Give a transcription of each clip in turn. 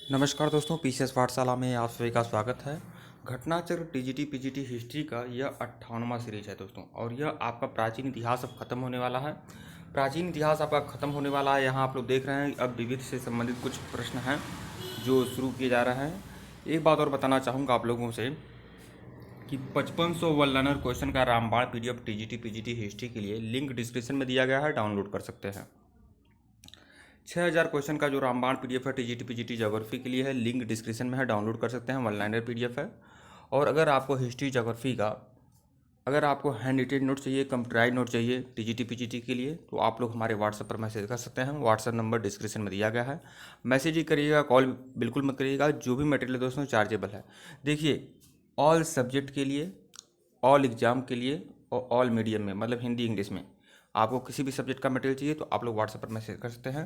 नमस्कार दोस्तों, पीसीएस पाठशाला में आप सभी का स्वागत है। घटनाचक्र टीजीटी पीजीटी हिस्ट्री का यह 58वां सीरीज है दोस्तों, और यह आपका प्राचीन इतिहास अब खत्म होने वाला है। प्राचीन इतिहास आपका खत्म होने वाला है। यहाँ आप लोग देख रहे हैं अब विविध से संबंधित कुछ प्रश्न हैं जो शुरू किए जा रहे हैं। एक बात और बताना चाहूँगा आप लोगों से कि 5500 वन लर्नर क्वेश्चन का रामबाण पीडीएफ टीजीटी पीजीटी हिस्ट्री के लिए लिंक डिस्क्रिप्शन में दिया गया है, डाउनलोड कर सकते हैं। 6000 क्वेश्चन का जो रामबाण पीडीएफ है टीजीटी पीजीटी ज्योग्राफी के लिए है, लिंक डिस्क्रिप्शन में है, डाउनलोड कर सकते हैं। वन लाइनर पीडीएफ है। और अगर आपको हिस्ट्री ज्योग्राफी का अगर आपको हैंड रिटेन नोट चाहिए, कंप्यूटराइज नोट चाहिए टीजीटी पीजीटी के लिए, तो आप लोग हमारे व्हाट्सएप पर मैसेज कर सकते हैं। व्हाट्सएप नंबर डिस्क्रिप्शन में दिया गया है। मैसेज ही करिएगा, कॉल बिल्कुल मत करिएगा। जो भी मटेरियल दोस्तों चार्जेबल है। देखिए, ऑल सब्जेक्ट के लिए, ऑल एग्ज़ाम के लिए और ऑल मीडियम में, मतलब हिंदी इंग्लिश में, आपको किसी भी सब्जेक्ट का मटेरियल चाहिए तो आप लोग व्हाट्सएप पर मैसेज कर सकते हैं।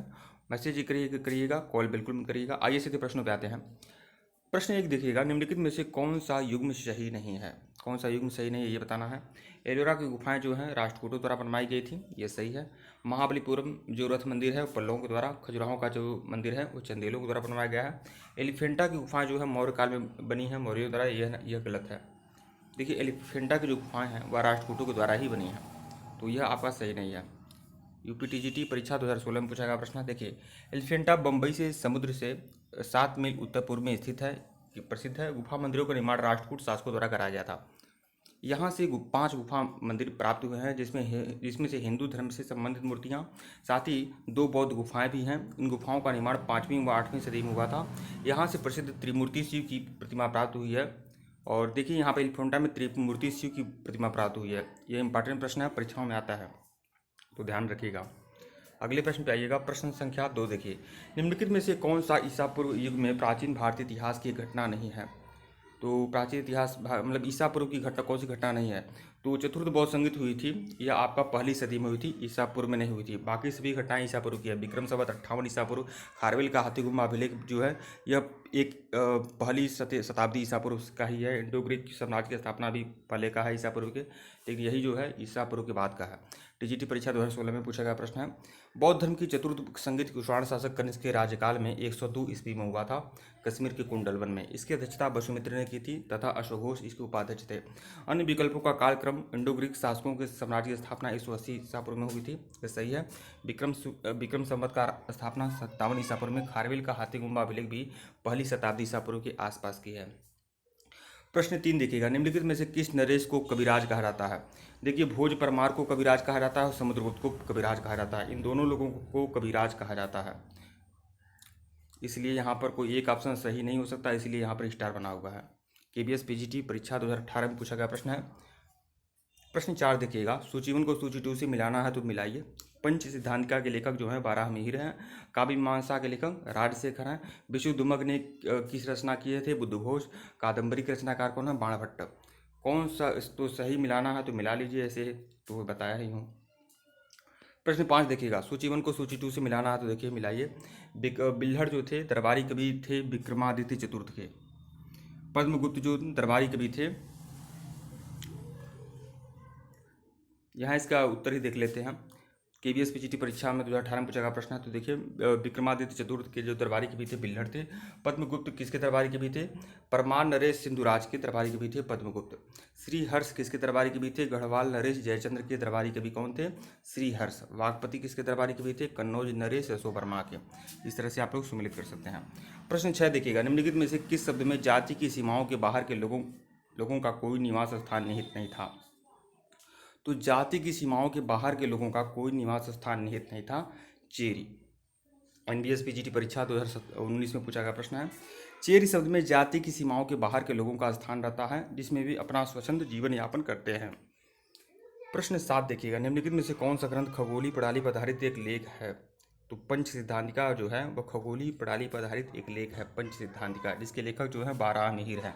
मैसेज ही करिएगा, कॉल बिल्कुल मत करिएगा। आइए सीधे प्रश्नों पे आते हैं। प्रश्न एक देखिएगा, निम्नलिखित में से कौन सा युग्म सही नहीं है? कौन सा युग्म सही नहीं है ये बताना है। एलोरा की गुफाएं जो हैं राष्ट्रकूटों द्वारा बनवाई गई थी, ये सही है। महाबलीपुरम जो रथ मंदिर है वो पल्लवों के द्वारा, खजुराहों का जो मंदिर है वो चंदेलों के द्वारा बनवाया गया है। एलिफेंटा की गुफाएं जो है मौर्य काल में बनी है, मौर्यों द्वारा, यह गलत है। देखिए, एलिफेंटा की जो गुफाएं हैं वह राष्ट्रकूटों के द्वारा ही बनी हैं, तो यह आपका सही नहीं है। यूपी टीजीटी परीक्षा 2016 में पूछा गया प्रश्न है। देखिए, एलिफेंटा बम्बई से समुद्र से 7 मील उत्तर पूर्व में स्थित है, ये प्रसिद्ध है। गुफा मंदिरों का निर्माण राष्ट्रकूट शासकों द्वारा कराया गया था। यहाँ से 5 गुफा मंदिर प्राप्त हुए हैं, जिसमें से हिंदू धर्म से संबंधित मूर्तियाँ, साथ ही 2 बौद्ध गुफाएं भी हैं। इन गुफाओं का निर्माण 5वीं व 8वीं सदी में हुआ था। यहाँ से प्रसिद्ध त्रिमूर्ति शिव की प्रतिमा प्राप्त हुई है। और देखिए, यहाँ पर एलिफेंटा में त्रिमूर्ति शिव की प्रतिमा प्राप्त हुई है। यह इंपॉर्टेंट प्रश्न है, परीक्षाओं में आता है, तो ध्यान रखिएगा। अगले प्रश्न पे आइएगा। प्रश्न संख्या 2 देखिए, निम्नलिखित में से कौन सा ईसा पूर्व युग में प्राचीन भारतीय इतिहास की घटना नहीं है? तो प्राचीन इतिहास मतलब ईसा पूर्व की घटना कौन सी घटना नहीं है? तो चतुर्थ बौद्ध संगीत हुई थी, यह आपका पहली सदी में हुई थी, ईसा पूर्व में नहीं हुई थी। बाकी सभी घटनाएं ईसा पूर्व की है। विक्रम संवत 58 ईसा पूर्व, खारवेल का हाथीगुम्बा अभिलेख जो है यह एक पहली शताब्दी ईसा पूर्व का ही है। इंडो ग्रीक साम्राज्य की स्थापना भी पहले का है ईसा पूर्व के, लेकिन यही जो है ईसा पूर्व के बाद का है। टीजीटी परीक्षा 2016 में पूछा गया प्रश्न है। बौद्ध धर्म की चतुर्थ संगीत कुषाण शासक कनिष्क के राज्यकाल में 102 ईस्वी में हुआ था, कश्मीर के कुंडलवन में। इसकी अध्यक्षता वसुमित्र ने की थी तथा अश्वघोष इसके उपाध्यक्ष थे। अन्य विकल्पों का कालक्रम, इंडो ग्रीक शासकों के साम्राज्य की स्थापना 180 ईसा पूर्व में हुई थी, यह सही है। विक्रम संवत का स्थापना 57 ईसा पूर्व में। खारवेल का हाथीगुम्बा अभिलेख भी पहली शताब्दी ईसा पूर्व के आसपास की है। प्रश्न 3 देखिएगा, निम्नलिखित में से किस नरेश को कविराज कहा जाता है? देखिए, भोज परमार को कविराज कहा जाता है और समुद्रगुप्त को कविराज कहा जाता है। इन दोनों लोगों को कविराज कहा जाता है, इसलिए यहाँ पर कोई एक ऑप्शन सही नहीं हो सकता, इसलिए यहाँ पर स्टार बना हुआ है। केबीएस पीजीटी परीक्षा 2018 में पूछा गया प्रश्न है। प्रश्न 4 देखिएगा, सूची 1 को सूची 2 से मिलाना है तो मिलाइए। पंच सिद्धांतिका के लेखक जो हैं बारह मिहिर हैं। काव्य मीमांसा के लेखक राजशेखर हैं। विशुद्धुमग ने किस रचना किए थे? बुद्धघोष। कादम्बरी के रचनाकार कौन है? बाणभट्ट। कौन सा तो सही मिलाना है तो मिला लीजिए, ऐसे तो बताया ही हूँ। प्रश्न 5 देखिएगा, सूची 1 को सूची 2 से मिलाना है तो देखिए मिलाइए। बिल्हड़ जो थे दरबारी कवि थे विक्रमादित्य चतुर्थ के। पद्मगुप्त जो दरबारी कवि थे, यहाँ इसका उत्तर ही देख लेते हैं। केबीएस पीजीटी परीक्षा में 2018 में पूछा गया प्रश्न है, तो देखिए विक्रमादित्य चतुर्थ के जो दरबारी कवि थे बिल्हड़ थे। पद्मगुप्त किसके दरबारी कवि थे? परमार नरेश सिंधुराज के दरबारी कवि थे पद्मगुप्त। श्रीहर्ष किसके दरबारी कवि थे? गढ़वाल नरेश जयचंद्र के दरबारी कवि कौन थे? श्रीहर्ष। वागपति किसके दरबारी कवि थे? कन्नौज नरेश यशोवर्मा के। इस तरह से आप लोग सम्मिलित कर सकते हैं। प्रश्न 6 देखिएगा, निम्नलिखित में से किस शब्द में जाति की सीमाओं के बाहर के लोगों का कोई निवास स्थान निहित नहीं था? तो जाति की सीमाओं के बाहर के लोगों का कोई निवास स्थान निहित नहीं था, चेरी। एनबीएस पीजीटी परीक्षा 2019 में पूछा गया प्रश्न है। चेरी शब्द में जाति की सीमाओं के बाहर के लोगों का स्थान रहता है, जिसमें भी अपना स्वच्छंद जीवन यापन करते हैं। प्रश्न 7 देखिएगा, निम्नलिखित में से कौन सा ग्रंथ खगोलीय प्रणाली पर आधारित एक लेख है? तो पंच सिद्धांतिका जो है वह खगोलीय प्रणाली पर आधारित एक लेख है, पंच सिद्धांतिका, जिसके लेखक जो है बारह मिहिर हैं।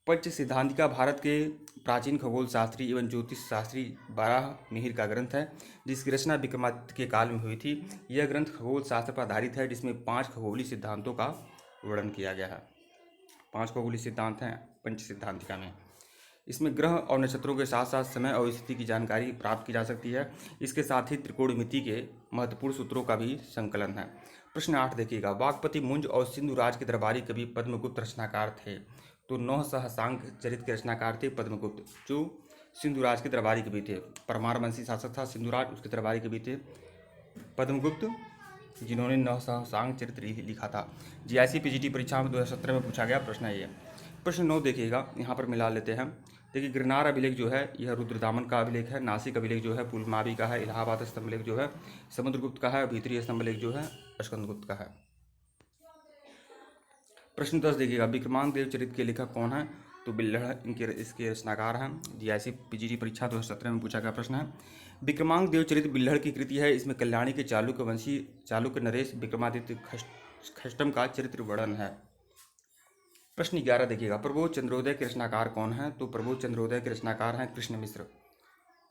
पंच सिद्धांतिका भारत के प्राचीन खगोल शास्त्री एवं ज्योतिष शास्त्री बारह मिहिर का ग्रंथ है, जिसकी रचना विक्रमादित्य के काल में हुई थी। यह ग्रंथ खगोल शास्त्र पर आधारित है, जिसमें 5 खगोलीय सिद्धांतों का वर्णन किया गया है। 5 खगोलीय सिद्धांत हैं पंच सिद्धांतिका में। इसमें ग्रह और नक्षत्रों के साथ साथ समय और स्थिति की जानकारी प्राप्त की जा सकती है। इसके साथ ही त्रिकोणमिति के महत्वपूर्ण सूत्रों का भी संकलन है। प्रश्न 8 देखिएगा, वागपति मुंज और सिंधु राज के दरबारी कवि पद्मगुप्त रचनाकार थे। तो नौ सहसांक चरित्र के रचनाकार थे पद्मगुप्त, जो सिंधु राज के दरबारी कवि थे। परमारवंशी शासक था सिंधु राज, उसके दरबारी कवि थे पद्मगुप्त, जिन्होंने नौ सहसांक चरित्र लिखा था। जीआईसी पीजीटी परीक्षा में 2017 में पूछा गया प्रश्न है ये। प्रश्न 9 देखिएगा, यहाँ पर मिला लेते हैं। देखिए, गिरनार अभिलेख जो है यह रुद्रदामन का अभिलेख है। नासिक अभिलेख जो है पुलमावी का है। इलाहाबाद स्तंभलेख जो है समुद्रगुप्त का है। भीतरी स्तंभलेख जो है स्कंदगुप्त का है। प्रश्न 10 देखिएगा, विक्रमांक देव चरित्र के लेखक कौन है? तो बिल्हड़ इसके रचनाकार हैं। जीआईसी पीजीटी परीक्षा 2017 में पूछा गया प्रश्न है। विक्रमांक देव चरित्र बिल्हड़ की कृति है। इसमें कल्याणी के चालुक्य वंशी चालुक्य नरेश विक्रमादित्य खष्टम का चरित्र वर्णन है। प्रश्न 11 देखिएगा, प्रबोध चंद्रोदय के रचनाकार कौन है? तो प्रबोध चंद्रोदय के रचनाकार हैं कृष्ण मिश्र।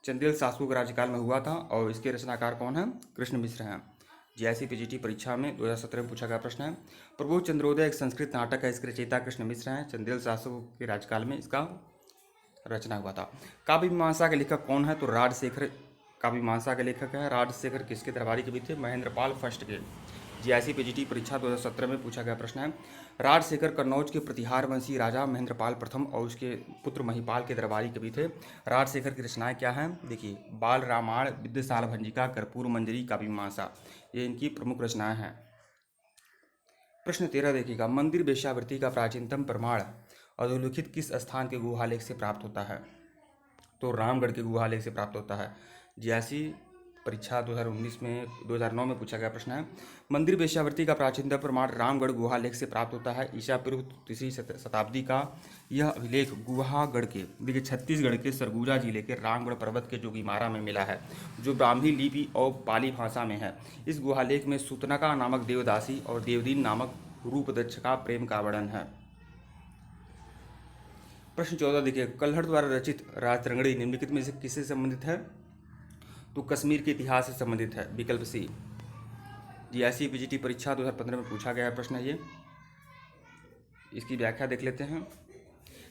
चंदेल शासकों के राज्यकाल में हुआ था और इसके रचनाकार कौन है? कृष्ण मिश्र हैं। जीआईसी पीजीटी परीक्षा में 2017 में पूछा गया प्रश्न है। प्रबोध चंद्रोदय एक संस्कृत नाटक है। इसके रचयिता कृष्ण मिश्र हैं। चंदेल शासकों के राज्यकाल में इसका रचना हुआ था। काव्य मीमांसा के लेखक कौन है? तो राजशेखर काव्य मीमांसा के लेखक है। राजशेखर किसके दरबारी कवि थे? महेंद्रपाल फर्स्ट के। जीआईसी पीजीटी परीक्षा 2017 में पूछा गया प्रश्न है। राजशेखर कन्नौज के प्रतिहार वंशी राजा महेंद्रपाल प्रथम और उसके पुत्र महिपाल के दरबारी कवि थे। राजशेखर की रचनाएं क्या हैं? देखिए, बाल रामायण, विद्यासाल भंजिका, कर्पूर मंजरी, काव्य मीमांसा, ये इनकी प्रमुख रचनाएं हैं। प्रश्न 13 देखिएगा, मंदिर वेश्यावृत्ति का प्राचीनतम प्रमाण अधोलिखित किस स्थान के गुहालेख से प्राप्त होता है? तो रामगढ़ के गुहालेख से प्राप्त होता है। जीआईसी परीक्षा 2009 में पूछा गया प्रश्न है। मंदिर वेश्यावृत्ति का प्राचीनतम प्रमाण रामगढ़ गुहालेख से प्राप्त होता है। ईसा पूर्व 3री शताब्दी का यह अभिलेख गुहागढ़ के, देखिए, छत्तीसगढ़ के सरगुजा जिले के रामगढ़ पर्वत के जोगीमारा में मिला है, जो ब्राह्मी लिपि और पाली भाषा में है। इस गुहालेख में सूतनका नामक देवदासी और देवदीन नामक रूपदक्ष का प्रेम का वर्णन है। प्रश्न 14 देखिए, कल्हड़ द्वारा रचित राजतरंगड़ी निम्नलिखित में से किससे संबंधित है? तो कश्मीर के इतिहास से संबंधित है, विकल्प सी। जीआईसी पीजीटी परीक्षा 2015 में पूछा गया प्रश्न है ये। इसकी व्याख्या देख लेते हैं।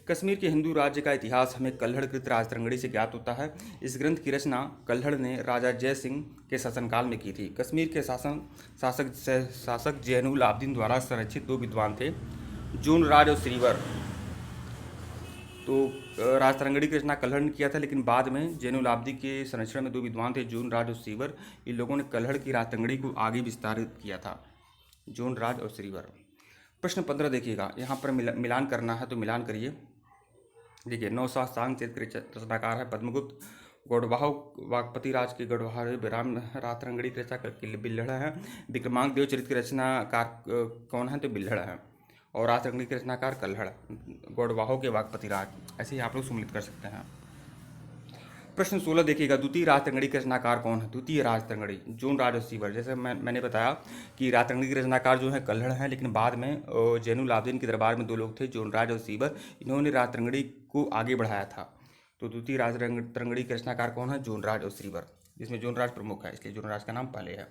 कश्मीर के हिंदू राज्य का इतिहास हमें कल्हड़कृत राजतरंगड़ी से ज्ञात होता है। इस ग्रंथ की रचना कल्हड़ ने राजा जय सिंह के शासनकाल में की थी। कश्मीर के शासक जैनुल आब्दीन द्वारा संरक्षित 2 विद्वान थे, जून राज और श्रीवर। तो राजतरंगड़ी की रचना कल्हड़ ने किया था, लेकिन बाद में जैनुल आब्दीन के संरक्षण में 2 विद्वान थे, जून राज और श्रीवर। इन लोगों ने कल्हड़ की राजतरंगड़ी को आगे विस्तारित किया था, जून राज और श्रीवर। प्रश्न 15 देखिएगा, यहाँ पर मिलान करना है, तो मिलान करिए। देखिए, नौ सहसांक चरित्र के रचनाकार है पद्मगुप्त। गौड़वाह वागपति राज के गढ़वाह विराम राजतरंगड़ी की रचना बिल्हड़ है। विक्रमांक देव चरित्र के रचनाकार कौन है? तो बिल्हड़ है। और राजतरंगड़ी के रचनाकार कल्हड़, गौड़वाहों के वागपति राज। ऐसे ही आप लोग सम्मिलित कर सकते हैं। प्रश्न 16 देखिएगा, द्वितीय राजतरंगड़ी के रचनाकार कौन है? द्वितीय राजतरंगड़ी जून राज और श्रीवर। जैसे मैंने बताया कि राजतरंगड़ी के रचनाकार जो है कल्हड़ हैं, लेकिन बाद में जैनुल आब्दीन के दरबार में 2 लोग थे, जून राज और श्रीवर। इन्होंने राजतरंगड़ी को आगे बढ़ाया था। तो द्वितीय राजतरंगड़ी के रचनाकार कौन है? जून राज और श्रीवर, जिसमें जून राज प्रमुख है, इसलिए जून राज का नाम पहले है।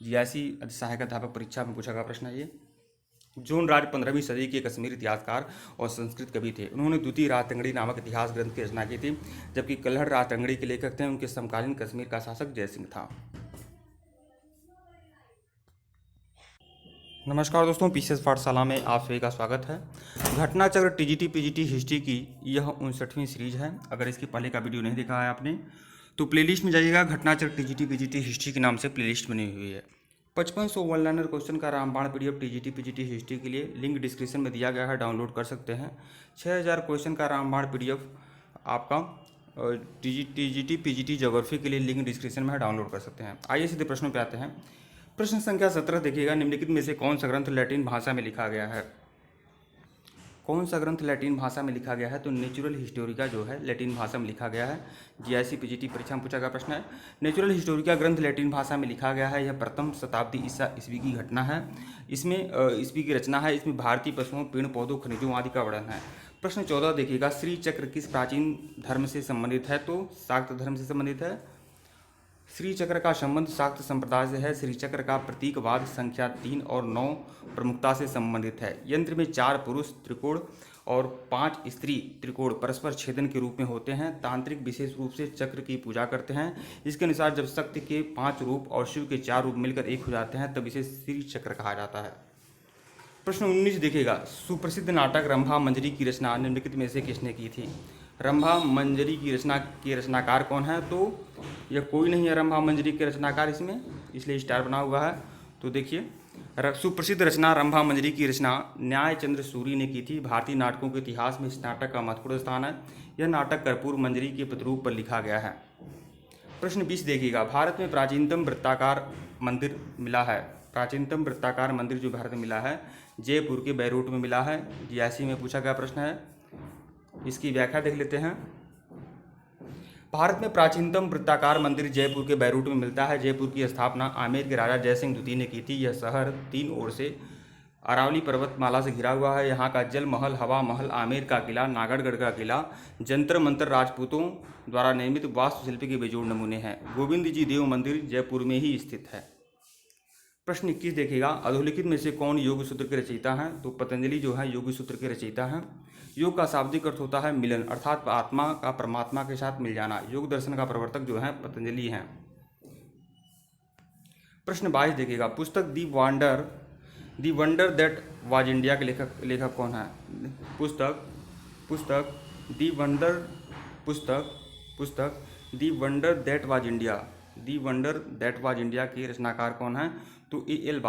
जीआईसी सहायक अध्यापक परीक्षा में पूछा गया प्रश्न है ये। जून राज 15वीं सदी के कश्मीरी इतिहासकार और संस्कृत कवि थे। उन्होंने द्वितीय राजतरंगड़ी नामक इतिहास ग्रंथ की रचना की थी, जबकि कल्हड़ राजतरंगड़ी के लेखक थे। उनके समकालीन कश्मीर का शासक जय सिंह था। नमस्कार दोस्तों, पीसीएस पाठशाला में आप सभी का स्वागत है। घटनाचक्र टीजीटी पीजीटी हिस्ट्री की यह 59वीं सीरीज है। अगर इसके पहले का वीडियो नहीं देखा है आपने, तो प्लेलिस्ट में जाइएगा। घटनाचक्र टीजीटी पीजीटी हिस्ट्री के नाम से प्लेलिस्ट बनी हुई है। 5500 वन लाइनर क्वेश्चन का रामबाण पीडीएफ टीजीटी पीजीटी हिस्ट्री के लिए लिंक डिस्क्रिप्शन में दिया गया है, डाउनलोड कर सकते हैं। 6000 क्वेश्चन का रामबाण पीडीएफ आपका टीजीटी पीजीटी ज्योग्राफी के लिए लिंक डिस्क्रिप्शन में है, डाउनलोड कर सकते हैं। आइए सीधे प्रश्नों पे आते हैं। प्रश्न संख्या 17 देखिएगा, निम्नलिखित में से कौन सा ग्रंथ लैटिन भाषा में लिखा गया है? कौन सा ग्रंथ लैटिन भाषा में लिखा गया है? तो नेचुरल हिस्टोरिका जो है लैटिन भाषा में लिखा गया है। जीआईसी पीजीटी परीक्षा में पूछा गया प्रश्न है। नेचुरल हिस्टोरिका ग्रंथ लैटिन भाषा में लिखा गया है। यह प्रथम शताब्दी ईस्वी की घटना है। इसमें ईस्वी की रचना है। इसमें भारतीय पशुओं, पेड़ पौधों, खनिजों आदि का वर्णन है। प्रश्न 14 देखिएगा, श्री चक्र किस प्राचीन धर्म से संबंधित है? तो शाक्त धर्म से संबंधित है। श्री चक्र का संबंध शाक्त संप्रदाय से है। श्री चक्र का प्रतीकवाद संख्या 3 और 9 प्रमुखता से संबंधित है। यंत्र में 4 पुरुष त्रिकोण और 5 स्त्री त्रिकोण परस्पर छेदन के रूप में होते हैं। तांत्रिक विशेष रूप से चक्र की पूजा करते हैं। इसके अनुसार जब शक्ति के 5 रूप और शिव के 4 रूप मिलकर एक हो जाते हैं तब इसे श्री चक्र कहा जाता है। प्रश्न 19 देखिएगा, सुप्रसिद्ध नाटक रंभा मंजरी की रचना निम्नलिखित में से किसने की थी? रंभा मंजरी की रचना के रचनाकार कौन है? तो यह कोई नहीं है रंभा मंजरी के रचनाकार इसमें, इसलिए स्टार बना हुआ है। तो देखिए, सुप्रसिद्ध रचना रंभा मंजरी की रचना न्याय चंद्र सूरी ने की थी। भारतीय नाटकों के इतिहास में इस नाटक का महत्वपूर्ण स्थान है। यह नाटक कर्पूर मंजरी के प्रतिरूप पर लिखा गया है। प्रश्न 20 देखिएगा, भारत में प्राचीनतम वृत्ताकार मंदिर मिला है। प्राचीनतम वृत्ताकार मंदिर जो भारत में मिला है जयपुर के बैरूट में मिला है। जीआईसी में पूछा गया प्रश्न है, इसकी व्याख्या देख लेते हैं। भारत में प्राचीनतम वृत्ताकार मंदिर जयपुर के बैरूट में मिलता है। जयपुर की स्थापना आमेर के राजा जयसिंह द्वितीय ने की थी। यह शहर 3 ओर से अरावली पर्वतमाला से घिरा हुआ है। यहाँ का जल महल, हवा महल, आमेर का किला, नागरगढ़ का किला, जंतर मंतर राजपूतों द्वारा निर्मित वास्तुशिल्प के बेजोड़ नमूने हैं। गोविंद जी देव मंदिर जयपुर में ही स्थित है। प्रश्न 21 देखिएगा, अधोलिखित में से कौन योग सूत्र के रचयिता हैं? तो पतंजलि जो है योग सूत्र के रचयिता हैं। योग का शाब्दिक अर्थ होता है मिलन, अर्थात आत्मा का परमात्मा के साथ मिल जाना। योग दर्शन का प्रवर्तक जो है पतंजलि हैं। प्रश्न 22 देखिएगा, पुस्तक the wonder that was India के लेखक कौन है? पुस्तक the wonder that was India के रचनाकार कौन है? तो ए एल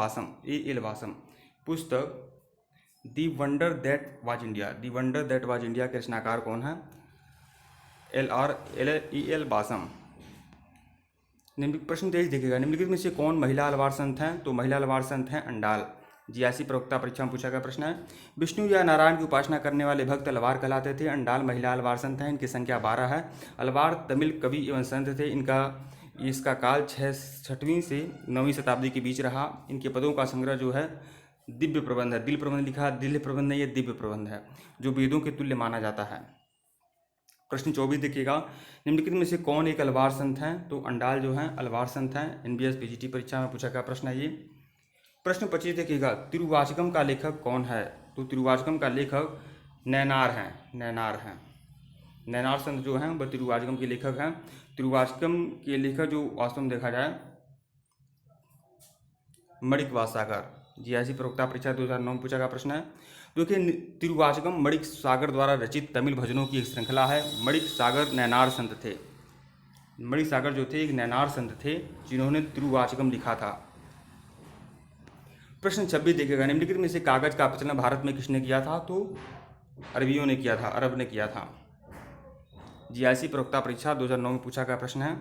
बासम। पुस्तक the wonder that was India के रचनाकार कौन है? A L Basham. प्रश्न 23 देखिएगा, निम्नलिखित में से कौन महिला अलवार संत हैं? तो महिला अलवार संत हैं अंडाल। जीआईसी प्रवक्ता परीक्षा में पूछा गया प्रश्न है। विष्णु या नारायण की उपासना करने वाले भक्त अलवार कहलाते थे। अंडाल महिला अलवार संत हैं। इनकी संख्या 12 है। अलवार तमिल कवि एवं संत थे। इसका काल 6वीं से 9वीं शताब्दी के बीच रहा। इनके पदों का संग्रह जो है दिव्य प्रबंध है। दिल प्रबंध लिखा, दिल प्रबंध नहीं, ये दिव्य प्रबंध है जो वेदों के तुल्य माना जाता है। प्रश्न 24 देखिएगा, निम्नलिखित में से कौन एक अलवार संत हैं? तो अंडाल जो हैं अलवार संत हैं। एनबीएस पीजीटी परीक्षा में पूछा गया प्रश्न है ये। प्रश्न 25 देखिएगा, तिरुवाचकम का लेखक कौन है? तो तिरुवाचकम का लेखक नैनार हैं। नैनार संत जो हैं वह तिरुवाचकम के लेखक हैं। तिरुवाचकम के लेखक जो वास्तव में देखा जाए मणिक वासागर। जीआईसी प्रवक्ता परीक्षा 2009 में पूछा गया प्रश्न है। देखिए, तिरुवाचकम मणिक सागर द्वारा रचित तमिल भजनों की एक श्रृंखला है। मणिक सागर नैनार संत थे। मणिक सागर जो थे एक नैनार संत थे जिन्होंने तिरुवाचकम लिखा था। प्रश्न 26 देखिएगा, निम्नलिखित में से कागज का प्रचलन भारत में किसने किया था? तो अरब ने किया था। जीआईसी प्रवक्ता परीक्षा 2009 में पूछा गया प्रश्न है।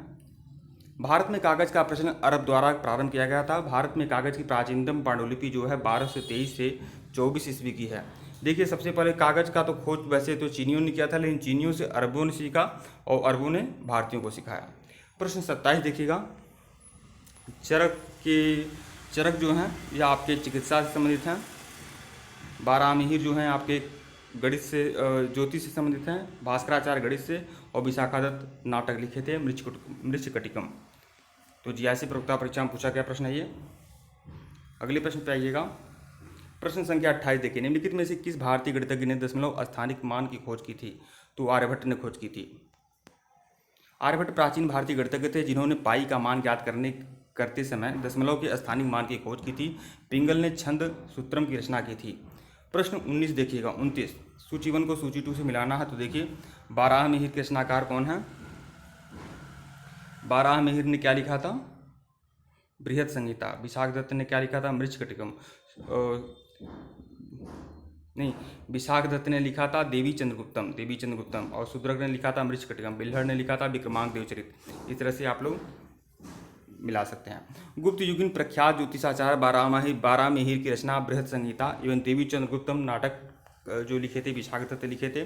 भारत में कागज का प्रचलन अरब द्वारा प्रारंभ किया गया था। भारत में कागज की प्राचीनतम पांडुलिपि जो है 1223 से 24 ईस्वी की है। देखिए, सबसे पहले कागज का तो खोज वैसे तो चीनियों ने किया था, लेकिन चीनियों से अरबों ने सीखा और अरबों ने भारतीयों को सिखाया। प्रश्न 27 देखिएगा, चरक जो हैं ये आपके चिकित्सा से संबंधित हैं। बारामिहिर जो हैं आपके गणित से ज्योतिष से संबंधित हैं। भास्कराचार्य गणित से और विशाखादत्त नाटक लिखे थे मृच्छकटिकम। तो जीआईसी प्रवक्ता परीक्षा में पूछा गया प्रश्न है ये। अगले प्रश्न पे आइएगा। प्रश्न संख्या 28 देखिए, निम्नलिखित में से किस भारतीय गणितज्ञ ने दशमलव स्थानिक मान की खोज की थी? तो आर्यभट्ट ने खोज की थी। आर्यभट्ट प्राचीन भारतीय गणितज्ञ थे जिन्होंने पाई का मान ज्ञात करते समय दशमलव के स्थानिक मान की खोज की थी। पिंगल ने छंद सूत्रम की रचना की थी। प्रश्न 19 देखिएगा, 29 सूची 1 को सूची 2 से मिलाना है। तो देखिए, बाराहमिहिर के रचनाकार कौन है? बाराहमिहिर ने क्या लिखा था? बृहद संहिता। विशाखदत्त ने क्या लिखा था? मृच्छकटिकम। विशाखदत्त ने लिखा था देवी चंद्रगुप्तम और शूद्रक ने लिखा था मृच्छकटिकम। बिल्हड़ ने लिखा था विक्रमांक देवचरित। इस तरह से आप लोग मिला सकते हैं। गुप्त युगीन प्रख्यात ज्योतिषाचार्य बाराहमिहिर की रचना बृहद संहिता एवं देवी चंद्रगुप्तम नाटक जो लिखे थे विशाखदत्त लिखे थे।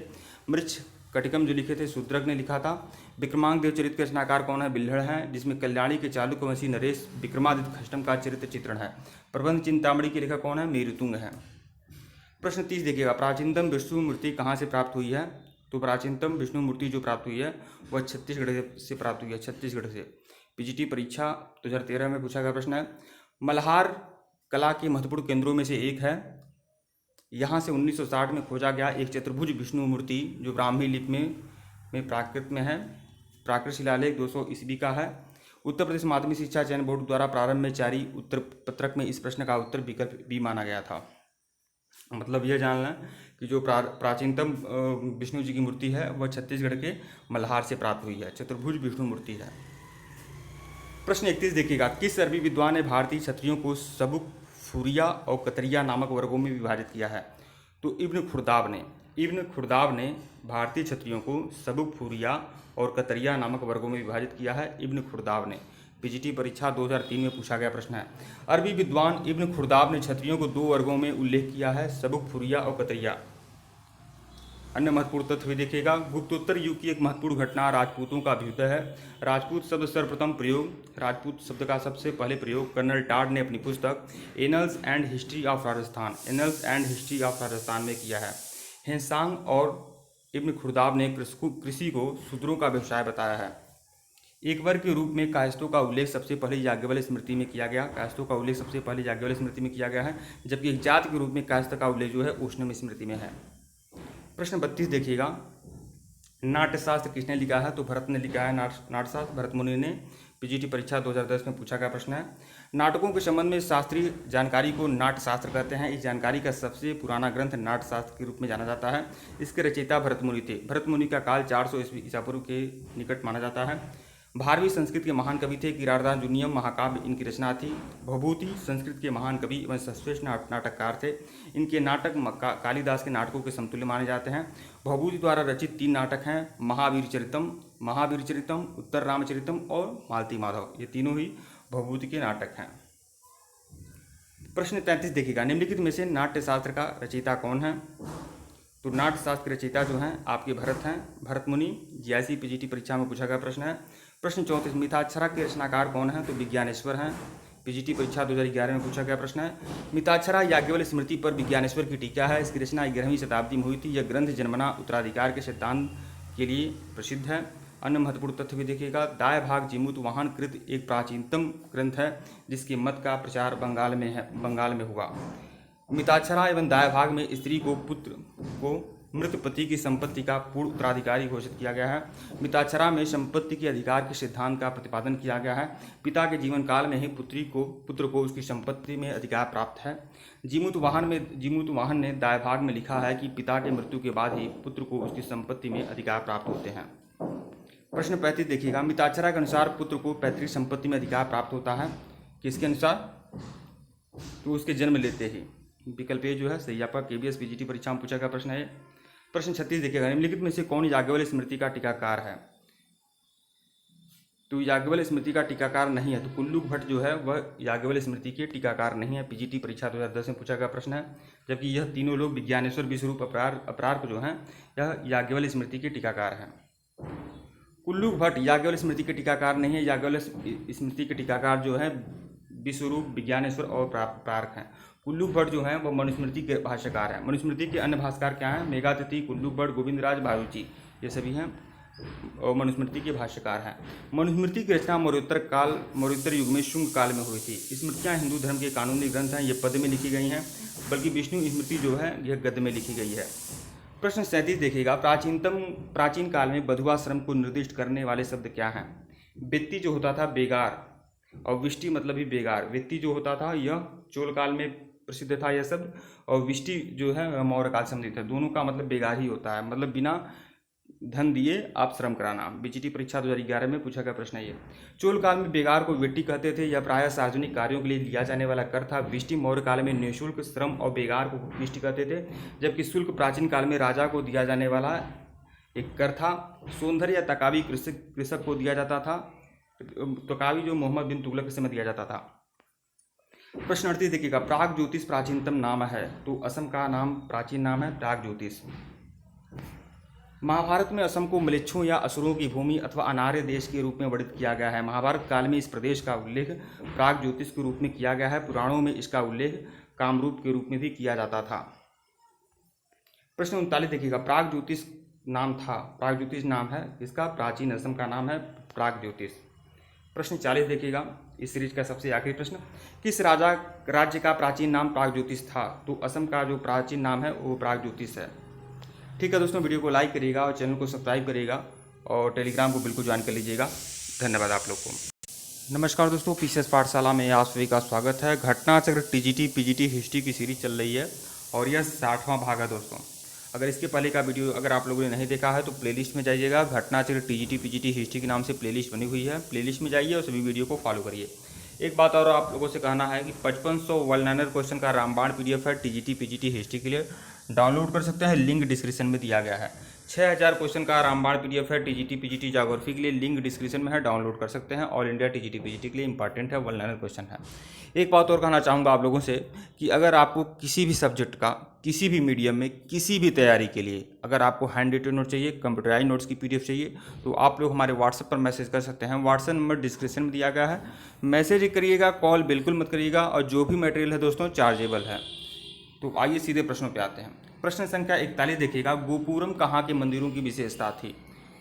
मृच्छकटिकम जो लिखे थे शूद्रक ने लिखा था। विक्रमांक देवचरित के रचनाकार कौन है? बिल्हड़ हैं, जिसमें कल्याणी के चालुक्यवंशी नरेश विक्रमादित्य खष्टम का चरित्र चित्रण है। प्रबंध चिंतामणि के लेखक कौन है? मेरुतुंग है। प्रश्न 30 देखिएगा, प्राचीनतम विष्णु मूर्ति कहाँ से प्राप्त हुई है? तो प्राचीनतम विष्णु मूर्ति जो प्राप्त हुई है वह छत्तीसगढ़ से प्राप्त हुई है। छत्तीसगढ़ से पीजीटी परीक्षा 2013 में पूछा गया प्रश्न है। मल्हार कला के महत्वपूर्ण केंद्रों में से एक है। यहाँ से 1960 में खोजा गया एक चतुर्भुज विष्णु मूर्ति जो ब्राह्मी लिपि में प्राकृत में है। प्राकृत शिलालेख 200 ईस्वी का है। उत्तर प्रदेश माध्यमिक शिक्षा चयन बोर्ड द्वारा प्रारंभ में जारी उत्तर पत्रक में इस प्रश्न का उत्तर विकल्प बी माना गया था। मतलब यह जानना कि जो प्राचीनतम विष्णु जी की मूर्ति है वह छत्तीसगढ़ के मल्हार से प्राप्त हुई है, चतुर्भुज विष्णु मूर्ति है। प्रश्न 31 देखिएगा, किस अरबी विद्वान ने भारतीय क्षत्रियों को सबुक, फुरिया और कतरिया नामक वर्गों में विभाजित किया है? तो इब्न खुर्दाब ने भारतीय क्षत्रियों को सबुक, फुरिया और कतरिया नामक वर्गों में विभाजित किया है। इब्न खुर्दाब ने पीजीटी परीक्षा 2003 में पूछा गया प्रश्न है। अरबी विद्वान इब्न खुर्दाब ने क्षत्रियों को 2 वर्गों में उल्लेख किया है, सबुक, फुरिया और कतरिया। अन्य महत्वपूर्ण तथ्य भी देखिएगा, गुप्तोत्तर युग की एक महत्वपूर्ण घटना राजपूतों का अभ्युदय है। राजपूत शब्द सर्वप्रथम प्रयोग, राजपूत शब्द का सबसे पहले प्रयोग कर्नल टाड ने अपनी पुस्तक annuls and history of Rajasthan में किया है। हेंसांग और इब्न खुर्दाब ने कृषि को शूद्रों का व्यवसाय बताया है। एक वर्ग के रूप में कायस्थों का उल्लेख सबसे पहले याज्ञवल्क्य स्मृति में किया गया। है, जबकि एक जाति के रूप में कायस्थ का उल्लेख जो है उष्णम स्मृति में है। प्रश्न 32 देखिएगा, नाट्यशास्त्र किसने लिखा है? तो भरत ने लिखा है नाट्यशास्त्र, भरत मुनि ने। पीजीटी परीक्षा 2010 में पूछा गया प्रश्न है। नाटकों के संबंध में शास्त्रीय जानकारी को नाट्यशास्त्र कहते हैं। इस जानकारी का सबसे पुराना ग्रंथ नाट्यशास्त्र के रूप में जाना जाता है। इसके रचयिता भरत मुनि थे। भरत मुनि का काल 400 ईसा पूर्व के निकट माना जाता है। भारवीय संस्कृत के महान कवि थे। किरातार्जुनीयम महाकाव्य इनकी रचना थी। भभूति संस्कृत के महान कवि एवं सर्वश्रेष्ठ नाटककार थे। इनके नाटक कालिदास के नाटकों के समतुल्य माने जाते हैं। भभूति द्वारा रचित 3 नाटक हैं, महावीर चरितम, उत्तर रामचरितम और मालती माधव। ये तीनों ही भभूति के नाटक हैं। प्रश्न 33 देखिएगा, निम्नलिखित में से नाट्यशास्त्र का रचयिता कौन है? तो नाट्यशास्त्र के रचयिता जो हैं आपके भरत हैं, भरत मुनि। जीआईसी पीजीटी परीक्षा में पूछा गया प्रश्न है। प्रश्न 34, मिताक्षरा के रचनाकार कौन हैं? तो विज्ञानेश्वर हैं। पीजीटी परीक्षा 2011 में पूछा गया प्रश्न है। मिताक्षरा याज्ञवल्क्य स्मृति पर विज्ञानेश्वर की टीका है। इसकी रचना 11वीं शताब्दी में हुई थी। यह ग्रंथ जन्मना उत्तराधिकार के सिद्धांत के लिए प्रसिद्ध है। अन्य महत्वपूर्ण तथ्य भी देखिएगा, दाय भाग जीमूत वाहन कृत एक प्राचीनतम ग्रंथ है जिसके मत का प्रचार बंगाल में हुआ। मिताक्षरा एवं दाय भाग में स्त्री को पुत्र को मृत पति की संपत्ति का पूर्ण उत्तराधिकारी घोषित किया गया है। मिताक्षरा में संपत्ति के अधिकार के सिद्धांत का प्रतिपादन किया गया है। पिता के जीवन काल में ही पुत्र को उसकी संपत्ति में अधिकार प्राप्त है। जीमूत वाहन ने दाय भाग में लिखा है कि पिता के मृत्यु के बाद ही पुत्र को उसकी संपत्ति में अधिकार प्राप्त होते हैं। प्रश्न 35 देखिएगा, मिताक्षरा के अनुसार पुत्र को पैतृक संपत्ति में अधिकार प्राप्त होता है। किसके अनुसार? तो उसके जन्म लेते ही। विकल्प ए जो है सही आपका केबीएस पीजीटी परीक्षा में पूछा गया प्रश्न है। प्रश्न 36 देखिएगा, निम्नलिखित में से कौन याज्ञवल्क्य स्मृति का टीकाकार है? तो याज्ञवल्क्य स्मृति का टीकाकार नहीं है। तो कुल्लूक भट्ट जो है वह याज्ञवल्क्य स्मृति के टीकाकार नहीं है। पीजीटी परीक्षा 2010 में पूछा गया प्रश्न है। जबकि यह तीनों लोग विज्ञानेश्वर, विश्वरूप, अपरार्क जो हैं यह याज्ञवल्क्य स्मृति के टीकाकार हैं। कुल्लूक भट्ट याज्ञवल्क्य स्मृति के टीकाकार नहीं है। याज्ञवल्क्य स्मृति के टीकाकार जो है विश्वरूप, विज्ञानेश्वर और अपरार्क हैं। कुल्लूक भट्ट जो हैं वह मनुस्मृति के भाष्यकार हैं। मनुस्मृति के अन्य भाष्यकार क्या हैं? मेघातिथि, कुल्लूक भट्ट, गोविंदराज बारूची, ये सभी हैं और मनुस्मृति के भाष्यकार हैं। मनुस्मृति की रचना मौर्योत्तर युग में शुंग काल में हुई थी। स्मृतियाँ हिंदू धर्म के कानूनी ग्रंथ हैं। ये पद में लिखी गई हैं, बल्कि विष्णु स्मृति जो है यह गद्य में लिखी गई है। प्रश्न 37 देखिएगा, प्राचीन काल में बधुआश्रम को निर्दिष्ट करने वाले शब्द क्या हैं? व्यक्ति जो होता था बेगार और विष्टि मतलब ही बेगार। व्यक्ति जो होता था यह चोल काल में प्रसिद्ध था यह शब्द, और विष्टि जो है मौर्य काल संबंधित है। दोनों का मतलब बेगार ही होता है, मतलब बिना धन दिए आप श्रम कराना। बीजीटी परीक्षा 2011 में पूछा गया प्रश्न है ये। चोल काल में बेगार को वेट्टी कहते थे। यह प्रायः सार्वजनिक कार्यों के लिए लिया जाने वाला कर था। विष्टि मौर्य काल में निःशुल्क श्रम और बेगार को विष्टि कहते थे, जबकि शुल्क प्राचीन काल में राजा को दिया जाने वाला एक कर था। सौंदर्य या तकावी कृषक को दिया जाता था। तकावी जो मोहम्मद बिन तुगलक के समय दिया जाता था। प्रश्न 38 देखिएगा, प्राग ज्योतिष प्राचीनतम नाम है। तो असम का नाम प्राचीन नाम है प्राग ज्योतिष। महाभारत में असम को म्लेच्छों या असुरों की भूमि अथवा अनार्य देश के रूप में वर्णित किया गया है। महाभारत काल में इस प्रदेश का उल्लेख प्राग ज्योतिष के रूप में किया गया है। पुराणों में इसका उल्लेख कामरूप के रूप में भी किया जाता था। प्रश्न 39 देखिएगा, प्राग ज्योतिष नाम था। प्राग ज्योतिष नाम है इसका, प्राचीन असम का नाम है प्राग ज्योतिष। प्रश्न 40 देखिएगा, इस सीरीज का सबसे आखिरी प्रश्न, किस राज्य का प्राचीन नाम प्रागज्योतिष था? तो असम का जो प्राचीन नाम है वो प्रागज्योतिष है। ठीक है दोस्तों, वीडियो को लाइक करिएगा और चैनल को सब्सक्राइब करिएगा और टेलीग्राम को बिल्कुल ज्वाइन कर लीजिएगा। धन्यवाद आप लोग को। नमस्कार दोस्तों, पीसीएस पाठशाला में आप सभी का स्वागत है। घटनाचक्र टीजीटी पीजीटी हिस्ट्री की सीरीज चल रही है और यह 60वां भाग है दोस्तों। अगर इसके पहले का वीडियो अगर आप लोगों ने नहीं देखा है तो प्लेलिस्ट में जाइएगा। घटनाचक्र टीजीटी पीजीटी हिस्ट्री के नाम से प्लेलिस्ट बनी हुई है, प्लेलिस्ट में जाइए और सभी वीडियो को फॉलो करिए। एक बात और आप लोगों से कहना है कि 5500 वर्ल्ड लाइनर क्वेश्चन का रामबाण पीडीएफ है टीजीटी पीजीटी हिस्ट्री के लिए, डाउनलोड कर सकते हैं, लिंक डिस्क्रिप्शन में दिया गया है। 6000 क्वेश्चन का रामबाण पीडीएफ है टीजीटी पीजीटी ज्योग्राफी के लिए, लिंक डिस्क्रिप्शन में है, डाउनलोड कर सकते हैं। ऑल इंडिया टीजीटी पीजीटी के लिए इंपॉर्टेंट है, वर्ल्ड लाइनर क्वेश्चन है। एक बात और कहना चाहूँगा आप लोगों से कि अगर आपको किसी भी सब्जेक्ट का किसी भी मीडियम में किसी भी तैयारी के लिए अगर आपको हैंड रिटन नोट चाहिए, कंप्यूटराइज नोट्स की पीडीएफ चाहिए तो आप लोग हमारे व्हाट्सएप पर मैसेज कर सकते हैं। व्हाट्सएप नंबर डिस्क्रिप्शन में दिया गया है, मैसेज करिएगा, कॉल बिल्कुल मत करिएगा। और जो भी मटेरियल है दोस्तों चार्जेबल है। तो आइए सीधे प्रश्नों पे आते हैं। प्रश्न संख्या 41 देखिएगा, गोपुरम कहाँ के मंदिरों की विशेषता थी?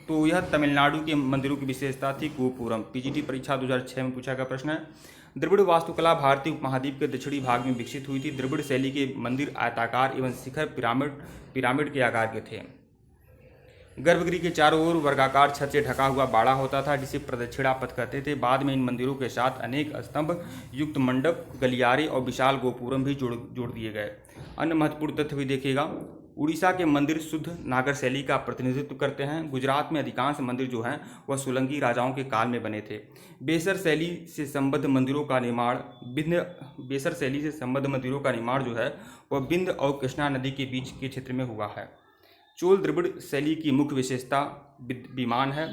तो यह तमिलनाडु के मंदिरों की विशेषता थी गोपुरम। पीजीटी परीक्षा 2006 में पूछा गया प्रश्न है। द्रविड़ वास्तुकला भारतीय उपमहाद्वीप के दक्षिणी भाग में विकसित हुई थी। द्रविड़ शैली के मंदिर आयताकार एवं शिखर पिरामिड के आकार के थे। गर्भगृह के चारों ओर वर्गाकार छत से ढका हुआ बाड़ा होता था जिसे प्रदक्षिणा पथ कहते थे। बाद में इन मंदिरों के साथ अनेक स्तंभ युक्त मंडप, गलियारे और विशाल गोपुरम भी जोड़ दिए गए। अन्य महत्वपूर्ण तथ्य भी देखिएगा, उड़ीसा के मंदिर शुद्ध नागर शैली का प्रतिनिधित्व करते हैं। गुजरात में अधिकांश मंदिर जो हैं वह सोलंकी राजाओं के काल में बने थे। बेसर शैली से संबद्ध मंदिरों का निर्माण जो है वह बिंद और कृष्णा नदी के बीच के क्षेत्र में हुआ है। चोल द्रविड़ शैली की मुख्य विशेषता विमान है।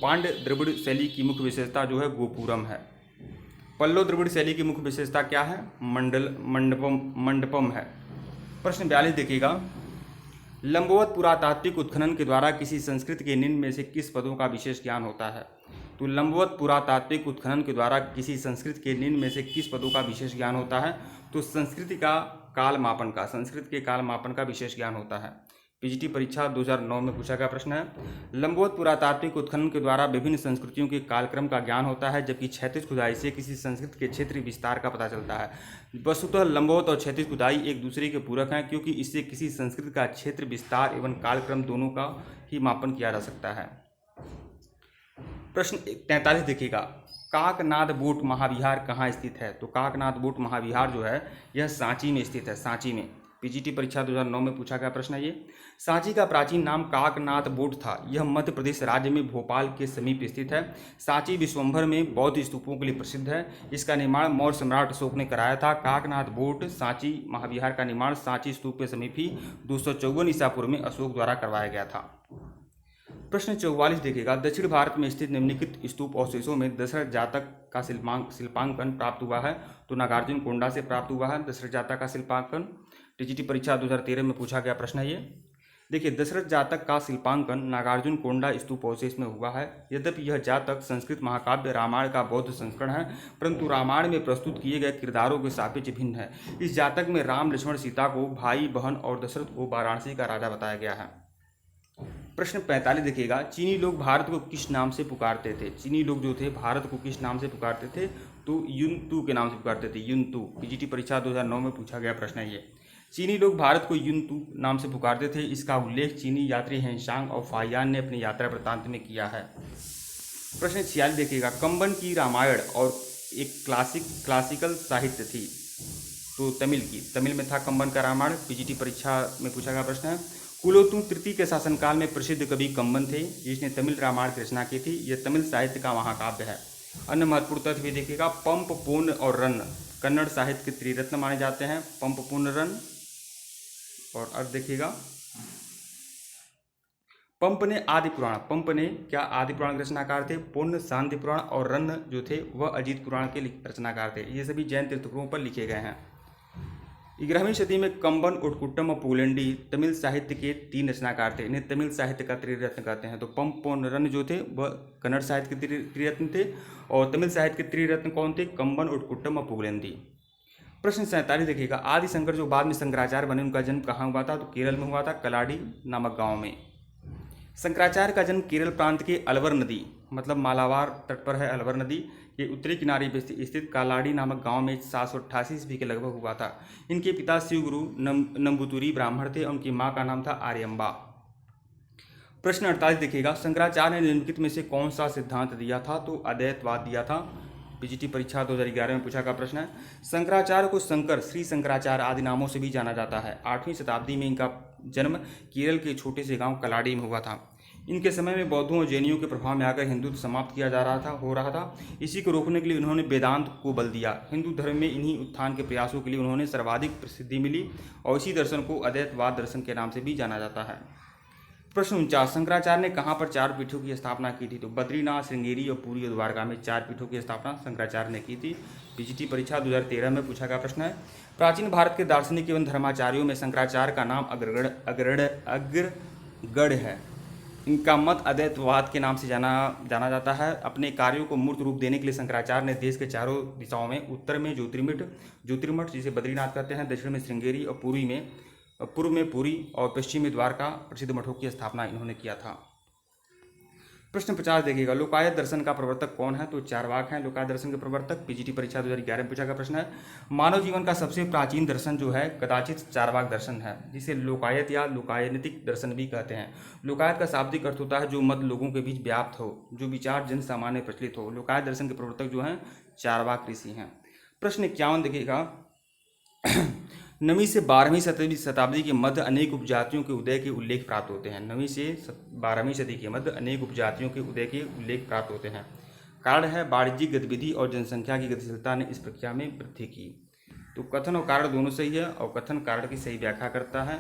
पांड्य द्रविड़ शैली की मुख्य विशेषता जो है गोपुरम है। पल्लव द्रविड़ शैली की मुख्य विशेषता क्या है? मंडपम है। प्रश्न 42 देखिएगा, लंबवत पुरातात्विक उत्खनन के द्वारा किसी संस्कृति के निम्न में से किस पदों का विशेष ज्ञान होता है? तो लंबवत पुरातात्विक उत्खनन के द्वारा किसी संस्कृति के निम्न में से किस पदों का विशेष ज्ञान होता है? तो संस्कृति के काल मापन का विशेष ज्ञान होता है। पीजीटी परीक्षा 2009 में पूछा गया प्रश्न है। लंबवत पुरातात्विक उत्खनन के द्वारा विभिन्न संस्कृतियों के कालक्रम का ज्ञान होता है, जबकि क्षैतिज खुदाई से किसी संस्कृति के क्षेत्रीय विस्तार का पता चलता है। वस्तुतः लंबवत और क्षैतिज खुदाई एक दूसरे के पूरक हैं, क्योंकि इससे किसी संस्कृति का क्षेत्र विस्तार एवं कालक्रम दोनों का ही मापन किया जा सकता है। प्रश्न 43 देखिएगा, काकनाद बोट महाविहार कहाँ स्थित है? तो काकनाद बोट महाविहार जो है यह सांची में स्थित है, सांची में। पीजीटी परीक्षा 2009 में पूछा गया प्रश्न है ये। सांची का प्राचीन नाम काकनाथ बोट था। यह मध्य प्रदेश राज्य में भोपाल के समीप स्थित है। सांची विश्वभर में बौद्ध स्तूपों के लिए प्रसिद्ध है। इसका निर्माण मौर्य सम्राट अशोक ने कराया था। काकनाथ बोट सांची महाविहार का निर्माण सांची स्तूप के समीप ही 254 ईसा पूर्व में अशोक द्वारा करवाया गया था। प्रश्न 44 देखिएगा, दक्षिण भारत में स्थित निम्नलिखित स्तूप अवशेषों में दशरथ जातक का शिल्पांकन प्राप्त हुआ है? तो नागार्जुन कोंडा से प्राप्त हुआ है दशरथ जातक का शिल्पांकन। टीजीटी परीक्षा 2013 में पूछा गया प्रश्न है ये। देखिए, दशरथ जातक का शिल्पांकन नागार्जुन कोंडा स्तूप अवशेष में हुआ है। यद्यपि यह जातक संस्कृत महाकाव्य रामायण का बौद्ध संस्करण है, परंतु रामायण में प्रस्तुत किए गए किरदारों के सापेक्ष भिन्न है। इस जातक में राम, लक्ष्मण, सीता को भाई, बहन और दशरथ को वाराणसी का राजा बताया गया है। प्रश्न 45 देखिएगा, चीनी लोग भारत को किस नाम से पुकारते थे? चीनी लोग जो थे भारत को किस नाम से पुकारते थे? तो युनतू के नाम से पुकारते थे, युनतू। पीजीटी परीक्षा 2009 में पूछा गया प्रश्न है ये। चीनी लोग भारत को युनतू नाम से पुकारते थे। इसका उल्लेख चीनी यात्री हेनसांग और फाहियान ने अपनी यात्रा वृत्तांत में किया है। प्रश्न 46 देखिएगा, कंबन की रामायण और एक क्लासिकल साहित्य थी, तो तमिल में था कंबन का रामायण। पीजीटी परीक्षा में पूछा गया प्रश्न है। कुलोत्तुंग तृतीय के शासनकाल में प्रसिद्ध कवि कंबन थे, जिसने तमिल रामायण की रचना की थी। यह तमिल साहित्य का महाकाव्य है। अन्य महत्वपूर्ण तथ्य भी देखिएगा, पंप, पूर्ण और रन कन्नड़ साहित्य के त्रिरत्न माने जाते हैं। पंप, पूर्ण, रन। और अर्थ देखिएगा, पंप ने आदि पुराण के रचनाकार थे। पूर्ण शांति पुराण और रन जो थे वह अजीत पुराण के रचनाकार थे। ये सभी जैन तीर्थंकरों पर लिखे गए हैं। 11वीं सदी में कंबन, उटकुट्टम और पुगलेंडी तमिल साहित्य के 3 रचनाकार थे। इन्हें तमिल साहित्य का त्रिरत्न कहते हैं। तो पंप, पूर्ण, रन जो थे वह कन्नड़ साहित्य के त्रिरत्न थे और तमिल साहित्य के त्रिरत्न कौन थे? कंबन, उटकुट्टम और पुगलेंदी। प्रश्न 47 देखिएगा, आदि शंकर जो बाद में शंकराचार्य बने उनका जन्म कहाँ हुआ था? तो केरल में हुआ था, कलाडी नामक गांव में। शंकराचार्य का जन्म केरल प्रांत के अलवर नदी मतलब मालाबार तट पर है अलवर नदी के उत्तरी किनारे पर स्थित कालाड़ी नामक गांव में 788 ईस्वी के लगभग हुआ था। इनके पिता शिवगुरु नंबूतुरी ब्राह्मण थे और उनकी मां का नाम था आर्यम्बा। प्रश्न 48 देखिएगा, शंकराचार्य ने निम्नलिखित में से कौन सा सिद्धांत दिया था? तो अद्वैतवाद दिया था। पीजीटी परीक्षा 2011 में पूछा गया प्रश्न है। शंकराचार्य को शंकर, श्री शंकराचार्य आदि नामों से भी जाना जाता है। 8वीं शताब्दी में इनका जन्म केरल के छोटे से गांव कलाड़ी में हुआ था। इनके समय में बौद्धों और जैनियों के प्रभाव में आकर हिंदुत्व समाप्त किया हो रहा था। इसी को रोकने के लिए उन्होंने वेदांत को बल दिया। हिंदू धर्म में इन्हीं उत्थान के प्रयासों के लिए उन्होंने सर्वाधिक प्रसिद्धि मिली और इसी दर्शन को अद्वैतवाद दर्शन के नाम से भी जाना जाता है। प्रश्न 49, शंकराचार्य ने कहाँ पर 4 पीठों की स्थापना की थी? तो बद्रीनाथ, श्रृंगेरी और पुरी और द्वारका में 4 पीठों की स्थापना शंकराचार्य ने की थी। पीजीटी परीक्षा 2013 में पूछा गया प्रश्न है। प्राचीन भारत के दार्शनिक एवं धर्माचार्यों में शंकराचार्य का नाम अग्रगण्य है। इनका मत अद्वैतवाद के नाम से जाना जाता है। अपने कार्यों को मूर्त रूप देने के लिए शंकराचार्य ने देश के चारों दिशाओं में उत्तर में ज्योतिर्मठ जिसे बद्रीनाथ कहते हैं, दक्षिण में श्रृंगेरी और पूर्व में पुरी और पश्चिम में द्वारका प्रसिद्ध मठों की स्थापना इन्होंने किया था। प्रश्न 50 देखिएगा, लोकायत दर्शन का प्रवर्तक कौन है? तो चारवाक हैं लोकायत दर्शन के प्रवर्तक। पीजीटी परीक्षा 2011 में पूछा गया प्रश्न है। मानव जीवन का सबसे प्राचीन दर्शन जो है कदाचित चारवाक दर्शन है, जिसे लोकायत या लोकायतिक दर्शन भी कहते हैं। लोकायत का शाब्दिक अर्थ होता है जो मत लोगों के बीच व्याप्त हो, जो विचार जन सामान्य प्रचलित हो। लोकायत दर्शन के प्रवर्तक जो हैं चारवाक ऋषि हैं। प्रश्न 51 देखिएगा, 9वीं से 12वीं शताब्दी के मध्य अनेक उपजातियों के उदय के उल्लेख प्राप्त होते हैं। 9वीं से 12वीं सदी के मध्य अनेक उपजातियों के उदय के उल्लेख प्राप्त होते हैं। कारण है वाणिज्यिक गतिविधि और जनसंख्या की गतिशीलता ने इस प्रक्रिया में वृद्धि की। तो कथन और कारण दोनों सही है और कथन कारण की सही व्याख्या करता है।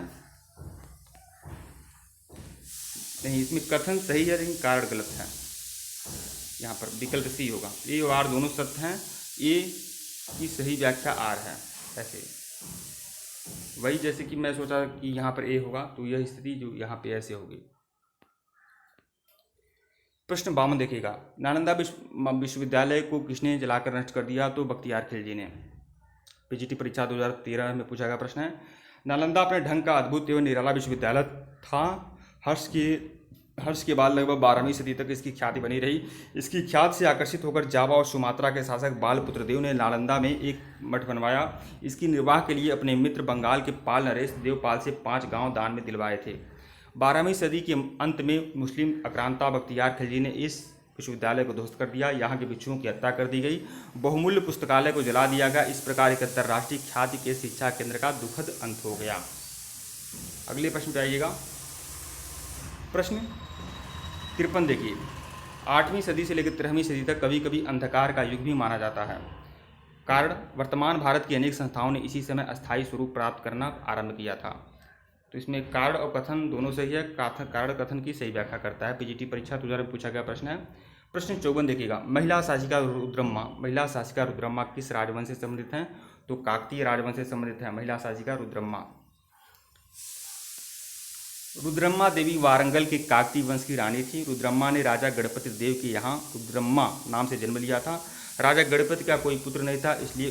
नहीं, इसमें कथन सही है लेकिन कारण गलत है। यहाँ पर विकल्प सी होगा। ए और आर दोनों सत्य हैं। ए की सही व्याख्या आर है। ऐसे वही जैसे कि मैं सोचा कि यहाँ पर ए होगा तो यह स्थिति जो यहाँ पे ऐसे होगी। प्रश्न 52 देखिएगा, नालंदा विश्वविद्यालय को किसने जलाकर नष्ट कर दिया? तो बख्तियार खिलजी ने। पीजीटी परीक्षा 2013 में पूछा गया प्रश्न है। नालंदा अपने ढंग का अद्भुत एवं निराला विश्वविद्यालय था। हर्ष के बाद लगभग 12वीं सदी तक इसकी ख्याति बनी रही। इसकी ख्याति से आकर्षित होकर जावा और सुमात्रा के शासक बालपुत्र देव ने नालंदा में एक मठ बनवाया। इसकी निर्वाह के लिए अपने मित्र बंगाल के पाल नरेश देवपाल से 5 गांव दान में दिलवाए थे। 12वीं सदी के अंत में मुस्लिम आक्रांता बख्तियार खिलजी ने इस विश्वविद्यालय को ध्वस्त कर दिया। यहाँ के भिक्षुओं की हत्या कर दी गई। बहुमूल्य पुस्तकालय को जला दिया गया। इस प्रकार एक अंतर्राष्ट्रीय ख्याति के शिक्षा केंद्र का दुखद अंत हो गया। अगले प्रश्न पे आइएगा। प्रश्न 53 देखिए, 8वीं सदी से लेकर 13वीं सदी तक कभी कभी अंधकार का युग भी माना जाता है। कारण वर्तमान भारत की अनेक संस्थाओं ने इसी समय अस्थायी स्वरूप प्राप्त करना आरंभ किया था। तो इसमें कारण और कथन दोनों सही है। कारण कथन की सही व्याख्या करता है। पीजीटी परीक्षा 2000 में पूछा गया प्रश्न है। प्रश्न 54 देखिएगा, महिला शासिका रुद्रम्मा किस राजवंश से संबंधित हैं? तो काकतीय राजवंश से संबंधित है महिला शासिका रुद्रम्मा। रुद्रम्मा देवी वारंगल के काकतीय वंश की रानी थी। रुद्रम्मा ने राजा गणपति देव के यहाँ रुद्रम्मा नाम से जन्म लिया था। राजा गणपति का कोई पुत्र नहीं था, इसलिए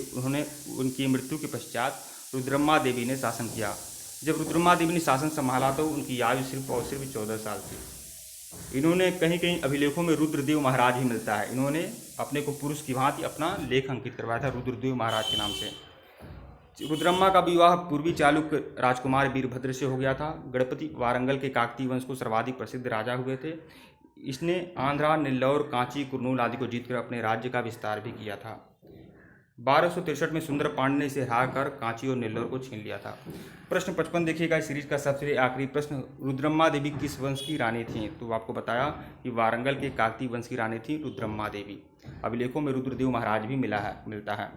उनकी मृत्यु के पश्चात रुद्रम्मा देवी ने शासन किया। जब रुद्रम्मा देवी ने शासन संभाला तो उनकी आयु सिर्फ 14 साल थी। इन्होंने कहीं कहीं अभिलेखों में रुद्रदेव महाराज ही मिलता है। इन्होंने अपने को पुरुष की भांति अपना लेख अंकित करवाया था रुद्रदेव महाराज के नाम से। रुद्रम्मा का विवाह पूर्वी चालुक्य राजकुमार वीरभद्र से हो गया था। गणपति वारंगल के काकतीय वंश को सर्वाधिक प्रसिद्ध राजा हुए थे। इसने आंध्रा, नेल्लौर, कांची, कुर्नूल आदि को जीतकर अपने राज्य का विस्तार भी किया था। 1263 में सुंदर पांडे ने इसे हराकर कांची और नेल्लौर को छीन लिया था। प्रश्न 55 देखिएगा, इस सीरीज का सबसे आखिरी प्रश्न, रुद्रम्मा देवी किस वंश की रानी थी? तो आपको बताया कि वारंगल के काकतीय वंश की रानी थी रुद्रम्मा देवी। अभिलेखों में रुद्रदेव महाराज भी मिलता है।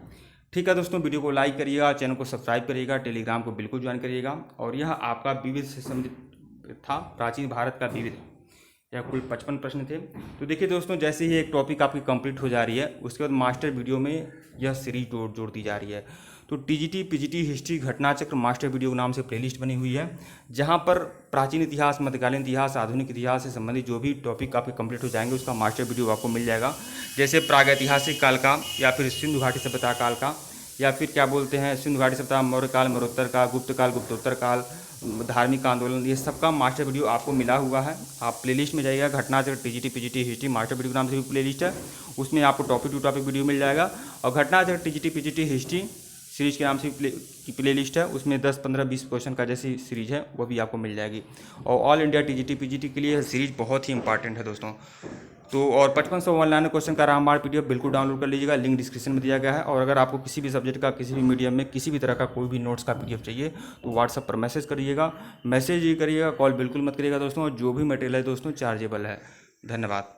ठीक है दोस्तों, वीडियो को लाइक करिएगा, चैनल को सब्सक्राइब करिएगा, टेलीग्राम को बिल्कुल ज्वाइन करिएगा। और यह आपका विविध से संबंधित था, प्राचीन भारत का विविध। यह कुल 55 प्रश्न थे। तो देखिए दोस्तों, जैसे ही एक टॉपिक आपकी कंप्लीट हो जा रही है उसके बाद मास्टर वीडियो में यह सीरीज जोड़ दी जा रही है। तो TGT PGT history Ghatnachakra master video नाम से प्लेलिस्ट बनी हुई है, जहां पर प्राचीन इतिहास, मध्यकालीन इतिहास, आधुनिक इतिहास से संबंधित जो भी टॉपिक आपके कंप्लीट हो जाएंगे उसका मास्टर वीडियो आपको मिल जाएगा। जैसे प्रागैतिहासिक काल का या फिर सिंधु घाटी सभ्यता काल का या फिर क्या बोलते हैं सिंधु घाटी सभ्यता, मौर्य काल, मौर्योत्तर काल, गुप्त काल, गुप्तोत्तर काल, धार्मिक आंदोलन, ये सबका मास्टर वीडियो आपको मिला हुआ है। आप प्लेलिस्ट में जाइएगा, Ghatnachakra TGT PGT history master video नाम से भी प्लेलिस्ट है, उसमें आपको टॉपिक टू टॉपिक वीडियो मिल जाएगा। और Ghatnachakra TGT PGT history series के नाम से प्ले लिस्ट है, उसमें 10, 15, 20 क्वेश्चन का जैसी सीरीज है वो भी आपको मिल जाएगी। और ऑल इंडिया टीजीटी पीजीटी के लिए सीरीज बहुत ही इंपॉर्टेंट है दोस्तों। तो और 5591 क्वेश्चन का रामबाण पीडीएफ बिल्कुल डाउनलोड कर लीजिएगा, लिंक डिस्क्रिप्शन में दिया गया है। और अगर आपको किसी भी सब्जेक्ट का, किसी भी मीडियम में किसी भी तरह का कोई भी नोट्स का पीडीएफ चाहिए तो व्हाट्सएप पर मैसेज करिएगा, मैसेज ही करिएगा, कॉल बिल्कुल मत करिएगा दोस्तों। और जो भी मटेरियल है दोस्तों चार्जेबल है। धन्यवाद।